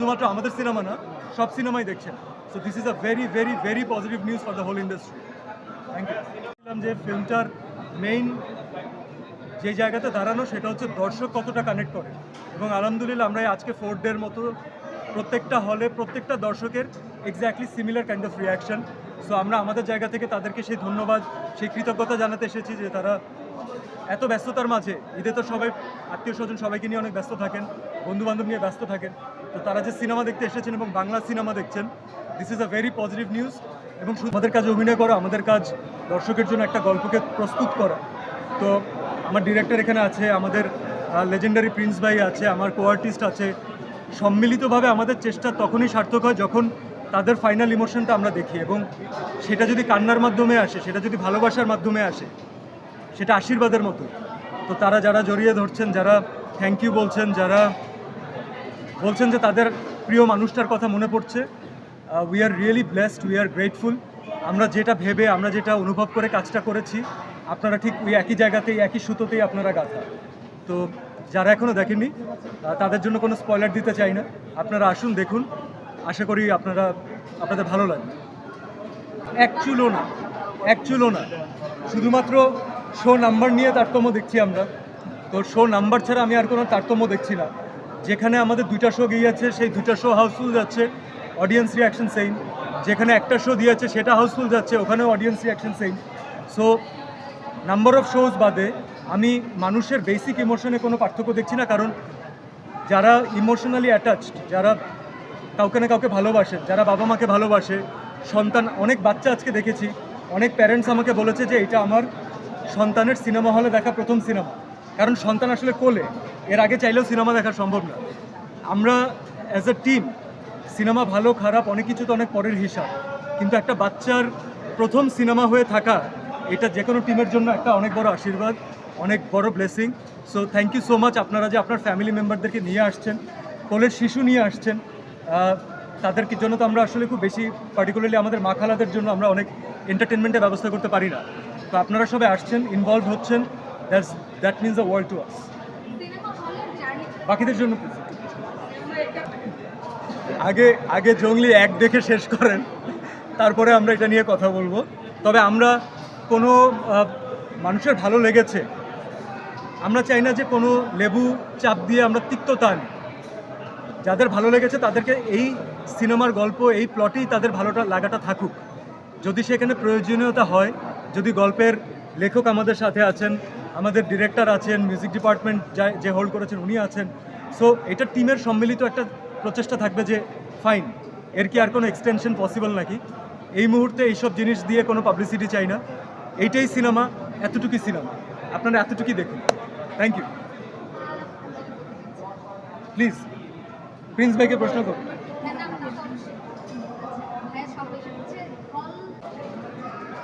শুধুমাত্র আমাদের সিনেমা না, সব সিনেমাই দেখছেন। So this is a very very very positive news for the whole industry. Thank you. বললাম যে ফিল্মটার মেইন যে জায়গাতে দাঁড়ানো সেটা হচ্ছে দর্শক কতটা কানেক্ট করে, এবং আলহামদুলিল্লাহ আমরা আজকে 4 ডের মতো প্রত্যেকটা হলে প্রত্যেকটা দর্শকের exactly similar kind of reaction. So আমরা আমাদের জায়গা থেকে তাদেরকে সেই ধন্যবাদ, সেই কৃতজ্ঞতা জানাতে এসেছি যে তারা এত ব্যস্ততার মাঝে, ঈদে তো সবাই আত্মীয় স্বজন সবাইকে নিয়ে অনেক ব্যস্ত থাকেন, বন্ধুবান্ধব নিয়ে ব্যস্ত থাকেন, তো তারা যে সিনেমা দেখতে এসেছেন এবং বাংলা সিনেমা দেখছেন, this is a very positive news. এবং শুধু আমাদের কাজ অভিনয় করা, আমাদের কাজ দর্শকের জন্য একটা গল্পকে প্রস্তুত করা। তো আমার ডিরেক্টর এখানে আছে, আমাদের লেজেন্ডারি প্রিন্স ভাই আছে, আমার কো আর্টিস্ট আছে। সম্মিলিতভাবে আমাদের চেষ্টা তখনই সার্থক হয় যখন তাদের ফাইনাল ইমোশনটা আমরা দেখি, এবং সেটা যদি কান্নার মাধ্যমে আসে, সেটা যদি ভালোবাসার মাধ্যমে আসে, সেটা আশীর্বাদের মতো। তো তারা যারা জড়িয়ে ধরছেন, যারা থ্যাংক ইউ বলছেন, যারা বলছেন যে তাদের প্রিয় মানুষটার কথা মনে পড়ছে, we are really blessed, we are grateful. আমরা যেটা ভেবে, আমরা যেটা অনুভব করে কাজটা করেছি, আপনারা ঠিক ওই একই জায়গাতেই, একই সুতোতেই আপনারা গাঁথা। তো যারা এখনও দেখেননি তাদের জন্য কোনো স্পয়লার দিতে চাই না, আপনারা আসুন, দেখুন, আশা করি আপনাদের ভালো লাগবে। অ্যাকচুয়ালও না, শুধুমাত্র শো নাম্বার নিয়ে তারতম্য দেখছি আমরা। তো শো নাম্বার ছাড়া আমি আর কোনো তারতম্য দেখছি না। যেখানে আমাদের 2টা শো গিয়েছে, সেই 2টা শো হাউসফুল যাচ্ছে, অডিয়েন্স রিয়াকশন সেম। যেখানে একটা শো দিয়েছে সেটা হাউসফুল যাচ্ছে, ওখানেও audience reaction same. So number of shows বাদে আমি মানুষের বেসিক ইমোশনে কোনো পার্থক্য দেখছি না, কারণ যারা ইমোশনালি অ্যাটাচড, যারা কাউকে না কাউকে ভালোবাসেন, যারা বাবা মাকে ভালোবাসে, সন্তান, অনেক বাচ্চা আজকে দেখেছি, অনেক প্যারেন্টস আমাকে বলেছে যে এটা আমার সন্তানের সিনেমা হলে দেখা প্রথম সিনেমা, কারণ সন্তান আসলে কোলে, এর আগে চাইলেও সিনেমা দেখা সম্ভব না। আমরা অ্যাজ এ টিম, সিনেমা ভালো খারাপ অনেক কিছু তো অনেক পরের হিসাব, কিন্তু একটা বাচ্চার প্রথম সিনেমা হয়ে থাকা, এটা যে কোনো টিমের জন্য একটা অনেক বড় আশীর্বাদ, অনেক বড় blessing. So thank you so much, আপনারা যে আপনার ফ্যামিলি মেম্বারদেরকে নিয়ে আসছেন, কোলের শিশু নিয়ে আসছেন, তাদেরকে জন্য তো আমরা আসলে খুব বেশি, পার্টিকুলারলি আমাদের মা খালাদের জন্য আমরা অনেক এন্টারটেনমেন্টের ব্যবস্থা করতে পারি না। তো আপনারা সবাই আসছেন, ইনভলভ হচ্ছেন, that means the world to us. বাকিদের জন্য আগে জঙ্গলি 1 দেখে শেষ করেন, তারপরে আমরা এটা নিয়ে কথা বলবো। তবে আমরা কোনো মানুষের ভালো লেগেছে, আমরা চাই না যে কোনো লেবু চাপ দিয়ে আমরা তিক্ততা আনি। যাদের ভালো লেগেছে তাদেরকে এই সিনেমার গল্প, এই প্লটেই তাদের ভালোটা লাগাটা থাকুক। যদি সেখানে প্রয়োজনীয়তা হয়, যদি গল্পের লেখক আমাদের সাথে আছেন, আমাদের ডিরেক্টর আছেন, মিউজিক ডিপার্টমেন্ট যে হোল্ড করেছেন উনি আছেন, সো এটা টিমের সম্মিলিত একটা প্রচেষ্টা থাকবে যে ফাইন, এর কি আর কোনো এক্সটেনশন পসিবল নাকি। এই মুহূর্তে এইসব জিনিস দিয়ে কোনো পাবলিসিটি চাই না, এইটাই সিনেমা, এতটুকুই সিনেমা, আপনারা এতটুকুই দেখুন। Thank you. প্লিজ প্রিন্স ভাইকে প্রশ্ন করুন।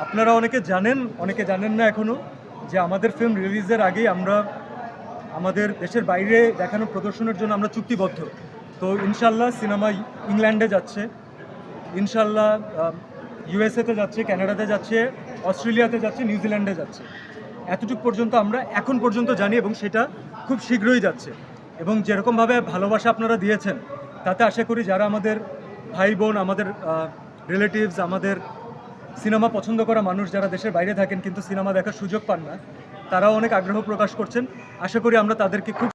আপনারা অনেকে জানেন, অনেকে জানেন না এখনও, যে আমাদের ফিল্ম রিলিজের আগেই আমরা আমাদের দেশের বাইরে দেখানো প্রদর্শনের জন্য আমরা চুক্তিবদ্ধ। তো ইনশাল্লাহ সিনেমা ইংল্যান্ডে যাচ্ছে, ইনশাল্লাহ ইউএসএতে যাচ্ছে, কানাডাতে যাচ্ছে, অস্ট্রেলিয়াতে যাচ্ছে, নিউজিল্যান্ডে যাচ্ছে। এতটুকু পর্যন্ত আমরা এখন পর্যন্ত জানি, এবং সেটা খুব শীঘ্রই যাচ্ছে। এবং যেরকমভাবে ভালোবাসা আপনারা দিয়েছেন, তাতে আশা করি যারা আমাদের ভাই বোন, আমাদের রিলেটিভস, আমাদের সিনেমা পছন্দ করা মানুষ যারা দেশের বাইরে থাকেন কিন্তু সিনেমা দেখার সুযোগ পান না, তারাও অনেক আগ্রহ প্রকাশ করছেন। আশা করি আমরা তাদেরকে খুব